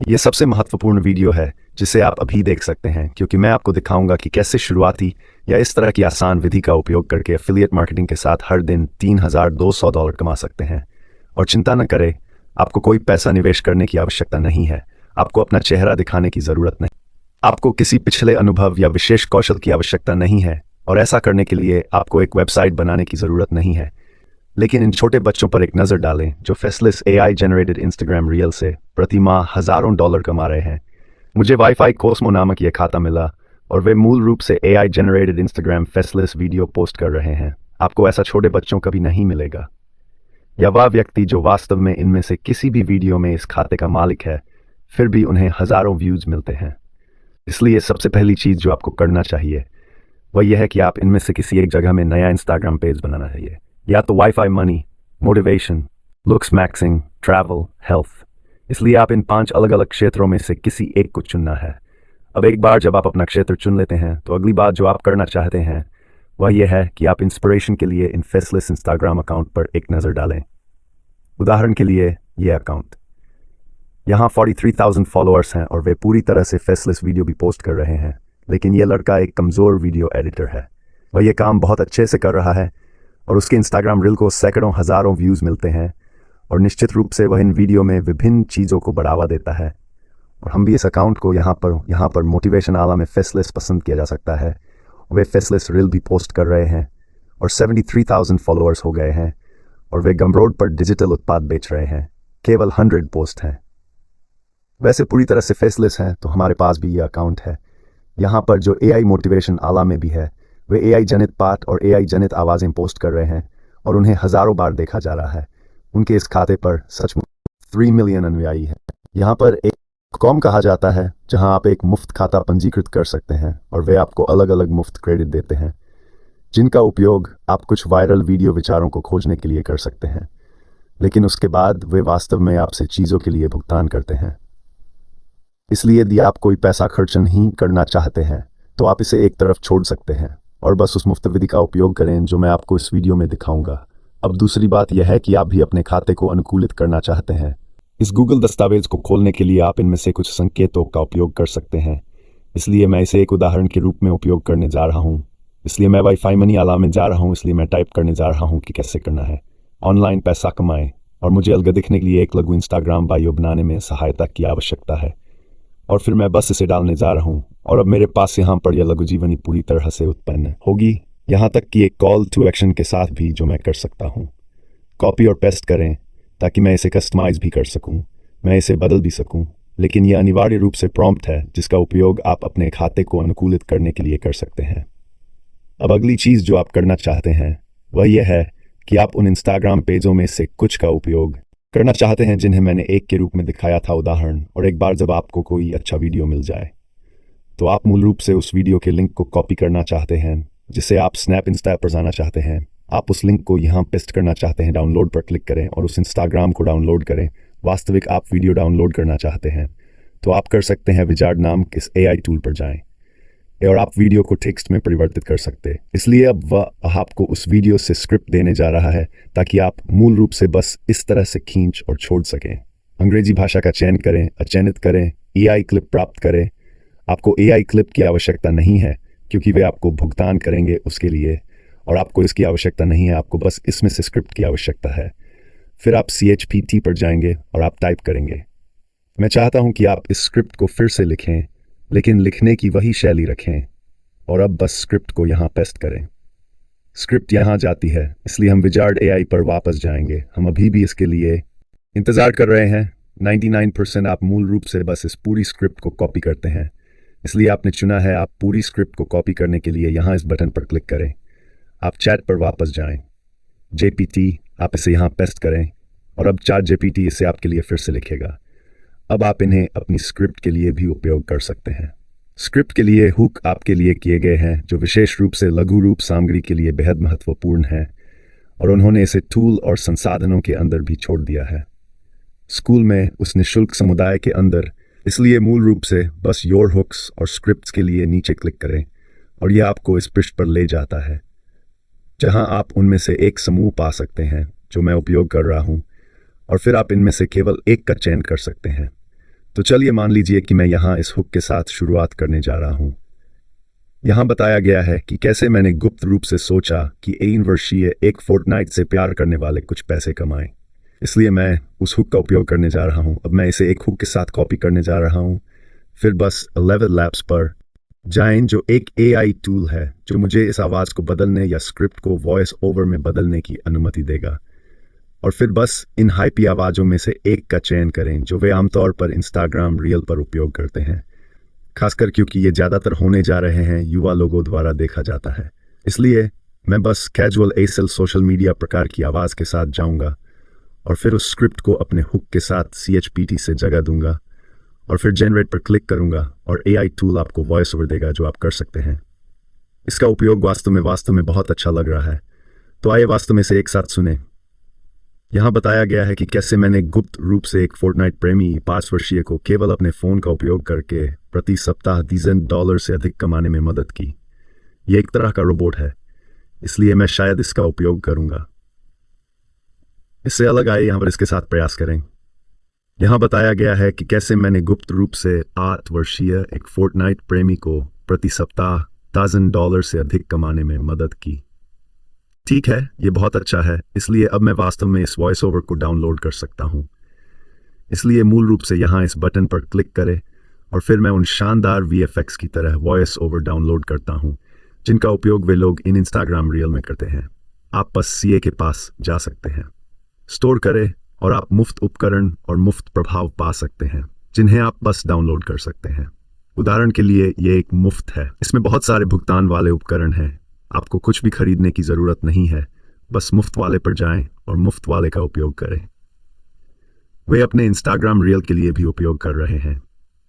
ये सबसे महत्वपूर्ण वीडियो है जिसे आप अभी देख सकते हैं क्योंकि मैं आपको दिखाऊंगा कि कैसे शुरुआती या इस तरह की आसान विधि का उपयोग करके एफिलिएट मार्केटिंग के साथ हर दिन $3,200 कमा सकते हैं। और चिंता न करें, आपको कोई पैसा निवेश करने की आवश्यकता नहीं है। आपको अपना चेहरा दिखाने की जरूरत नहीं। आपको किसी पिछले अनुभव या विशेष कौशल की आवश्यकता नहीं है और ऐसा करने के लिए आपको एक वेबसाइट बनाने की जरूरत नहीं है। लेकिन इन छोटे बच्चों पर एक नज़र डालें जो faceless AI generated Instagram reel से प्रति माह हजारों डॉलर कमा रहे हैं। मुझे वाईफाई कोस्मो नामक यह खाता मिला और वे मूल रूप से AI generated Instagram faceless video post कर रहे हैं। आपको ऐसा छोटे बच्चों कभी नहीं मिलेगा, या वह व्यक्ति जो वास्तव में इनमें से किसी भी वीडियो में इस खाते का मालिक है, फिर भी उन्हें हजारों व्यूज मिलते हैं। इसलिए सबसे पहली चीज जो आपको करना चाहिए वह यह है कि आप इनमें से किसी एक जगह में नया इंस्टाग्राम पेज बनाना चाहिए, या तो wifi money, motivation, looks maxing, travel, health. इसलिए आप इन 5 अलग अलग क्षेत्रों में से किसी एक को चुनना है। अब एक बार जब आप अपना क्षेत्र चुन लेते हैं तो अगली बात जो आप करना चाहते हैं वह यह है कि आप इंस्पिरेशन के लिए इन फेसलेस इंस्टाग्राम अकाउंट पर एक नज़र डालें। उदाहरण के लिए ये अकाउंट, यहाँ 43,000 फॉलोअर्स हैं और वे पूरी तरह से फेसलेस वीडियो भी पोस्ट कर रहे हैं। लेकिन यह लड़का एक कमज़ोर वीडियो एडिटर है। वह यह काम बहुत अच्छे से कर रहा है और उसके इंस्टाग्राम रील को सैकड़ों हज़ारों व्यूज़ मिलते हैं, और निश्चित रूप से वह इन वीडियो में विभिन्न चीज़ों को बढ़ावा देता है। और हम भी इस अकाउंट को यहाँ पर मोटिवेशन आला में फेसलेस पसंद किया जा सकता है। वे फेसलेस रील भी पोस्ट कर रहे हैं और 73,000 फॉलोअर्स हो गए हैं, और वे गमरोड पर डिजिटल उत्पाद बेच रहे हैं। केवल 100 पोस्ट हैं। वैसे पूरी तरह से फेसलेस हैं तो हमारे पास भी यह अकाउंट है यहाँ पर जो एआई मोटिवेशन आला में भी है। वे एआई जनित पाठ और एआई जनित आवाज़ें पोस्ट कर रहे हैं और उन्हें हज़ारों बार देखा जा रहा है। उनके इस खाते पर सचमुच 3 मिलियन अनुयायी हैं। यहाँ पर एक कॉम कहा जाता है जहाँ आप एक मुफ्त खाता पंजीकृत कर सकते हैं और वे आपको अलग अलग मुफ्त क्रेडिट देते हैं जिनका उपयोग आप कुछ वायरल वीडियो विचारों को खोजने के लिए कर सकते हैं। लेकिन उसके बाद वे वास्तव में आपसे चीज़ों के लिए भुगतान करते हैं। इसलिए यदि आप कोई पैसा खर्च नहीं करना चाहते हैं तो आप इसे एक तरफ छोड़ सकते हैं और बस उस मुफ्त विधि का उपयोग करें जो मैं आपको इस वीडियो में दिखाऊंगा। अब दूसरी बात यह है कि आप भी अपने खाते को अनुकूलित करना चाहते हैं। इस गूगल दस्तावेज को खोलने के लिए आप इनमें से कुछ संकेतों का उपयोग कर सकते हैं। इसलिए मैं इसे एक उदाहरण के रूप में उपयोग करने जा रहा हूँ। इसलिए मैं वाईफाई मनी आला में जा रहा हूँ। इसलिए मैं टाइप करने जा रहा हूँ कि कैसे करना है ऑनलाइन पैसा कमाएं, और मुझे अलग दिखने के लिए एक लघु इंस्टाग्राम बायो बनाने में सहायता की आवश्यकता है। और फिर मैं बस इसे डालने जा रहा हूँ और अब मेरे पास यहाँ पर यह लघु जीवनी पूरी तरह से उत्पन्न होगी, यहाँ तक कि एक कॉल टू एक्शन के साथ भी जो मैं कर सकता हूँ। कॉपी और पेस्ट करें ताकि मैं इसे कस्टमाइज भी कर सकूँ, मैं इसे बदल भी सकूँ। लेकिन यह अनिवार्य रूप से प्रॉम्प्ट है जिसका उपयोग आप अपने खाते को अनुकूलित करने के लिए कर सकते हैं। अब अगली चीज़ जो आप करना चाहते हैं वह यह है कि आप उन इंस्टाग्राम पेजों में से कुछ का उपयोग करना चाहते हैं जिन्हें मैंने एक के रूप में दिखाया था उदाहरण। और एक बार जब आपको कोई अच्छा वीडियो मिल जाए तो आप मूल रूप से उस वीडियो के लिंक को कॉपी करना चाहते हैं जिसे आप स्नैप इंस्टा पर जाना चाहते हैं। आप उस लिंक को यहाँ पेस्ट करना चाहते हैं, डाउनलोड पर क्लिक करें और उस इंस्टाग्राम को डाउनलोड करें। वास्तविक आप वीडियो डाउनलोड करना चाहते हैं तो आप कर सकते हैं विजार्ड नाम के इस एआई टूल पर जाएं और आप वीडियो को टेक्स्ट में परिवर्तित कर सकते हैं। इसलिए अब वह आपको उस वीडियो से स्क्रिप्ट देने जा रहा है ताकि आप मूल रूप से बस इस तरह से खींच और छोड़ सकें। अंग्रेजी भाषा का चयन करें, अचयनित करें, एआई क्लिप प्राप्त करें। आपको एआई क्लिप की आवश्यकता नहीं है क्योंकि वे आपको भुगतान करेंगे उसके लिए, और आपको इसकी आवश्यकता नहीं है। आपको बस इसमें से स्क्रिप्ट की आवश्यकता है। फिर आप CHPT पर जाएंगे और आप टाइप करेंगे। मैं चाहता हूं कि आप इस स्क्रिप्ट को फिर से लिखें, लेकिन लिखने की वही शैली रखें, और अब बस स्क्रिप्ट को यहाँ पेस्ट करें। स्क्रिप्ट यहाँ जाती है, इसलिए हम विजार्ड एआई पर वापस जाएंगे। हम अभी भी इसके लिए इंतज़ार कर रहे हैं। 99% आप मूल रूप से बस इस पूरी स्क्रिप्ट को कॉपी करते हैं। इसलिए आपने चुना है। आप पूरी स्क्रिप्ट को कॉपी करने के लिए यहाँ इस बटन पर क्लिक करें। आप चैट पर वापस जाएं। JPT, आप इसे यहाँ पेस्ट करें और अब ChatGPT इसे आपके लिए फिर से लिखेगा। अब आप इन्हें अपनी स्क्रिप्ट के लिए भी उपयोग कर सकते हैं। स्क्रिप्ट के लिए हुक आपके लिए किए गए हैं जो विशेष रूप से लघु रूप सामग्री के लिए बेहद महत्वपूर्ण है, और उन्होंने इसे टूल और संसाधनों के अंदर भी छोड़ दिया है, स्कूल में उस निःशुल्क समुदाय के अंदर। इसलिए मूल रूप से बस योर हुक्स और स्क्रिप्ट्स के लिए नीचे क्लिक करें और यह आपको इस पृष्ठ पर ले जाता है जहां आप उनमें से एक समूह पा सकते हैं जो मैं उपयोग कर रहा हूं, और फिर आप इनमें से केवल एक का चयन कर सकते हैं। तो चलिए मान लीजिए कि मैं यहाँ इस हुक के साथ शुरुआत करने जा रहा हूँ। यहाँ बताया गया है कि कैसे मैंने गुप्त रूप से सोचा कि 3 वर्षीय एक फोर्टनाइट से प्यार करने वाले कुछ पैसे कमाएं। इसलिए मैं उस हुक का उपयोग करने जा रहा हूँ। अब मैं इसे एक हुक के साथ कॉपी करने जा रहा हूँ। फिर बस 11 लैब्स पर जाएं, जो एक एआई टूल है जो मुझे इस आवाज़ को बदलने या स्क्रिप्ट को वॉइस ओवर में बदलने की अनुमति देगा। और फिर बस इन हाइपी आवाज़ों में से एक का चयन करें जो वे आमतौर पर इंस्टाग्राम रील पर उपयोग करते हैं, खासकर क्योंकि ये ज़्यादातर होने जा रहे हैं युवा लोगों द्वारा देखा जाता है। इसलिए मैं बस कैजुअल एसल सोशल मीडिया प्रकार की आवाज़ के साथ जाऊंगा और फिर उस स्क्रिप्ट को अपने हुक के साथ CHPT से जगह दूंगा और फिर जनरेट पर क्लिक करूंगा और एआई टूल आपको वॉइस ओवर देगा जो आप कर सकते हैं। इसका उपयोग वास्तव में बहुत अच्छा लग रहा है। तो आइए वास्तव में से एक साथ सुने। यहाँ बताया गया है कि कैसे मैंने गुप्त रूप से एक फोर्टनाइट प्रेमी 5 वर्षीय को केवल अपने फ़ोन का उपयोग करके प्रति सप्ताह $10 से अधिक कमाने में मदद की। यह एक तरह का रोबोट है, इसलिए मैं शायद इसका उपयोग करूंगा। इससे अलग आए यहाँ पर इसके साथ प्रयास करें। यहाँ बताया गया है कि कैसे मैंने गुप्त रूप से 8 वर्षीय एक फोर्टनाइट प्रेमी को प्रति सप्ताह $1000 से अधिक कमाने में मदद की। ठीक है, ये बहुत अच्छा है, इसलिए अब मैं वास्तव में इस वॉइस ओवर को डाउनलोड कर सकता हूँ। इसलिए मूल रूप से यहाँ इस बटन पर क्लिक करें और फिर मैं उन शानदार VFX की तरह वॉइस ओवर डाउनलोड करता हूँ जिनका उपयोग वे लोग इन इंस्टाग्राम रील में करते हैं। आप बस CA के पास जा सकते हैं, स्टोर करें और आप मुफ्त उपकरण और मुफ्त प्रभाव पा सकते हैं जिन्हें आप बस डाउनलोड कर सकते हैं। उदाहरण के लिए ये एक मुफ्त है, इसमें बहुत सारे भुगतान वाले उपकरण हैं। आपको कुछ भी खरीदने की ज़रूरत नहीं है, बस मुफ्त वाले पर जाएं और मुफ्त वाले का उपयोग करें। वे अपने इंस्टाग्राम रील के लिए भी उपयोग कर रहे हैं।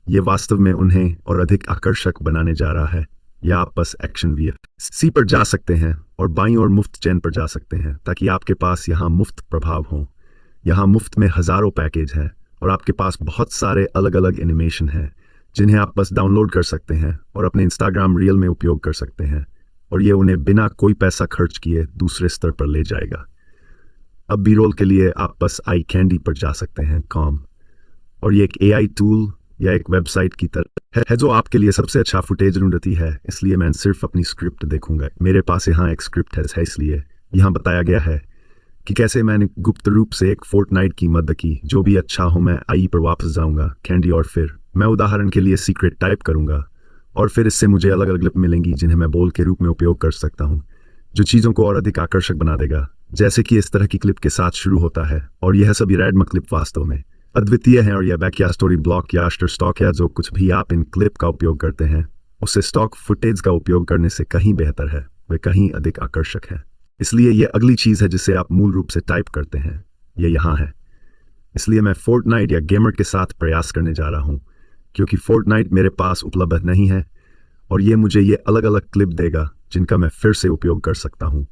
ये वास्तव में उन्हें और अधिक आकर्षक बनाने जा रहा है। या आप बस एक्शन VFX पर जा सकते हैं और बाईं ओर मुफ्त चैन पर जा सकते हैं ताकि आपके पास यहाँ मुफ्त प्रभाव हों। यहाँ मुफ्त में हज़ारों पैकेज हैं और आपके पास बहुत सारे अलग अलग एनिमेशन हैं जिन्हें आप बस डाउनलोड कर सकते हैं और अपने इंस्टाग्राम रील में उपयोग कर सकते हैं, और ये उन्हें बिना कोई पैसा खर्च किए दूसरे स्तर पर ले जाएगा। अब बी रोल के लिए आप बस आई कैंडी पर जा सकते हैं कॉम, और ये एक एआई टूल या एक वेबसाइट की तरह है जो आपके लिए सबसे अच्छा फुटेज ढूंढती है। इसलिए मैं सिर्फ अपनी स्क्रिप्ट देखूंगा। मेरे पास यहाँ एक स्क्रिप्ट है, इसलिए यहाँ बताया गया है कि कैसे मैंने गुप्त रूप से एक फोर्टनाइट की मदद की। जो भी अच्छा हो, मैं आई पर वापस जाऊंगा कैंडी, और फिर मैं उदाहरण के लिए सीक्रेट टाइप करूंगा और फिर इससे मुझे अलग अलग क्लिप मिलेंगी जिन्हें मैं बोल के रूप में उपयोग कर सकता हूँ, जो चीज़ों को और अधिक आकर्षक बना देगा। जैसे कि इस तरह की क्लिप के साथ शुरू होता है, और यह सभी रैंडम क्लिप वास्तव में अद्वितीय हैं, और यह बैक या स्टोरी ब्लॉक या आफ्टर स्टॉक या जो कुछ भी आप इन क्लिप का उपयोग करते हैं उससे स्टॉक फुटेज का उपयोग करने से कहीं बेहतर है, वे कहीं अधिक आकर्षक है। इसलिए यह अगली चीज़ है जिसे आप मूल रूप से टाइप करते हैं, यह यहाँ है। इसलिए मैं फोर्टनाइट या गेमर के साथ प्रयास करने जा रहा हूँ क्योंकि फोर्टनाइट मेरे पास उपलब्ध नहीं है, और ये मुझे ये अलग अलग क्लिप देगा जिनका मैं फिर से उपयोग कर सकता हूँ।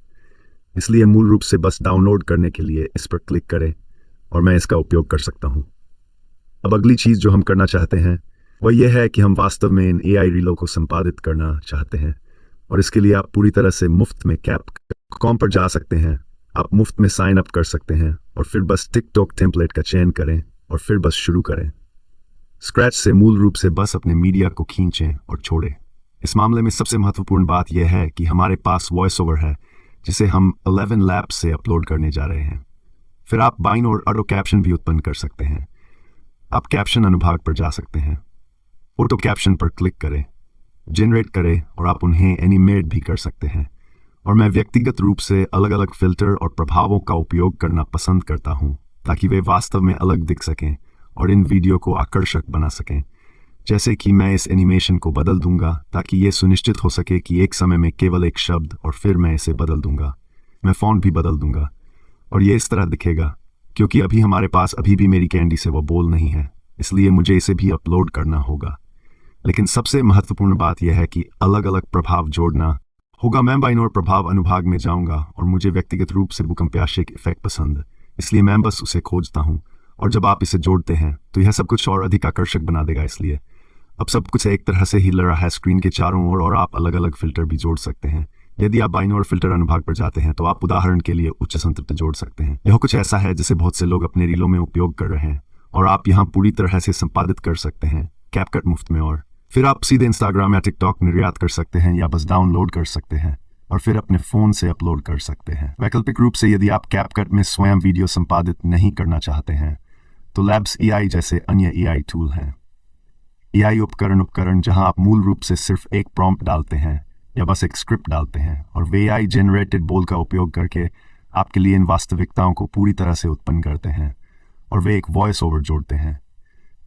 इसलिए मूल रूप से बस डाउनलोड करने के लिए इस पर क्लिक करें और मैं इसका उपयोग कर सकता हूँ। अब अगली चीज़ जो हम करना चाहते हैं वह यह है कि हम वास्तव में इन एआई रीलों को संपादित करना चाहते हैं, और इसके लिए आप पूरी तरह से मुफ्त में कैप.com पर जा सकते हैं। आप मुफ्त में साइन अप कर सकते हैं और फिर बस टिकटॉक टेम्पलेट का चयन करें और फिर बस शुरू करें। स्क्रैच से मूल रूप से बस अपने मीडिया को खींचें और छोड़ें। इस मामले में सबसे महत्वपूर्ण बात यह है कि हमारे पास वॉइस ओवर है जिसे हम 11 लैब्स से अपलोड करने जा रहे हैं। फिर आप बाईं ओर ऑटो कैप्शन भी उत्पन्न कर सकते हैं। आप कैप्शन अनुभाग पर जा सकते हैं, ऑटो कैप्शन पर क्लिक करें, जनरेट करें, और आप उन्हें एनिमेट भी कर सकते हैं। और मैं व्यक्तिगत रूप से अलग अलग फिल्टर और प्रभावों का उपयोग करना पसंद करता हूँ ताकि वे वास्तव में अलग दिख सकें और इन वीडियो को आकर्षक बना सकें। जैसे कि मैं इस एनिमेशन को बदल दूंगा ताकि ये सुनिश्चित हो सके कि एक समय में केवल एक शब्द, और फिर मैं इसे बदल दूंगा। मैं फ़ॉन्ट भी बदल दूंगा और ये इस तरह दिखेगा, क्योंकि अभी हमारे पास अभी भी मेरी कैंडी से वो बोल नहीं है, इसलिए मुझे इसे भी अपलोड करना होगा। लेकिन सबसे महत्वपूर्ण बात यह है कि अलग अलग प्रभाव जोड़ना होगा। मैं बाईं ओर प्रभाव अनुभाग में जाऊंगा और मुझे व्यक्तिगत रूप से भूकंपाशिक इफेक्ट पसंद, इसलिए मैं बस उसे खोजता हूँ, और जब आप इसे जोड़ते हैं तो यह सब कुछ और अधिक आकर्षक बना देगा। इसलिए अब सब कुछ एक तरह से हिल रहा है स्क्रीन के चारों ओर, और आप अलग अलग फिल्टर भी जोड़ सकते हैं। यदि आप बाईं ओर फिल्टर अनुभाग पर जाते हैं तो आप उदाहरण के लिए उच्च संतृप्ति जोड़ सकते हैं। यह कुछ ऐसा है जिसे बहुत से लोग अपने रीलों में उपयोग कर रहे हैं, और आप यहाँ पूरी तरह से संपादित कर सकते हैं कैपकट मुफ्त में। और फिर आप सीधे इंस्टाग्राम या टिकटॉक निर्यात कर सकते हैं या बस डाउनलोड कर सकते हैं और फिर अपने फ़ोन से अपलोड कर सकते हैं। वैकल्पिक रूप से यदि आप कैपकट में स्वयं वीडियो संपादित नहीं करना चाहते हैं तो लैब्स एआई जैसे अन्य एआई टूल हैं। एआई उपकरण जहां आप मूल रूप से सिर्फ एक प्रॉम्प्ट डालते हैं या बस एक स्क्रिप्ट डालते हैं और वे एआई जनरेटेड बोल का उपयोग करके आपके लिए इन वास्तविकताओं को पूरी तरह से उत्पन्न करते हैं और वे एक वॉइस ओवर जोड़ते हैं।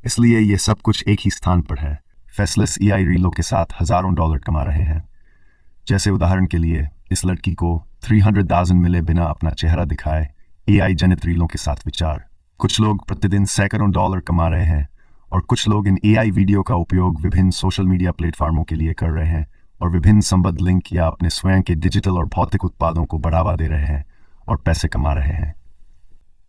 इसलिए ये सब कुछ एक ही स्थान पर है। फेसलेस एआई रीलों के साथ हज़ारों डॉलर कमा रहे हैं। जैसे उदाहरण के लिए इस लड़की को 300,000 मिले बिना अपना चेहरा दिखाए एआई जनित रीलों के साथ विचार। कुछ लोग प्रतिदिन सैकड़ों डॉलर कमा रहे हैं और कुछ लोग इन एआई वीडियो का उपयोग विभिन्न सोशल मीडिया प्लेटफॉर्मों के लिए कर रहे हैं और विभिन्न संबद्ध लिंक या अपने स्वयं के डिजिटल और भौतिक उत्पादों को बढ़ावा दे रहे हैं और पैसे कमा रहे हैं।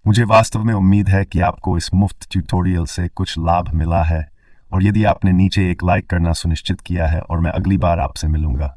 मुझे वास्तव में उम्मीद है कि आपको इस मुफ्त ट्यूटोरियल से कुछ लाभ मिला है और यदि आपने नीचे एक लाइक करना सुनिश्चित किया है और मैं अगली बार आपसे मिलूंगा।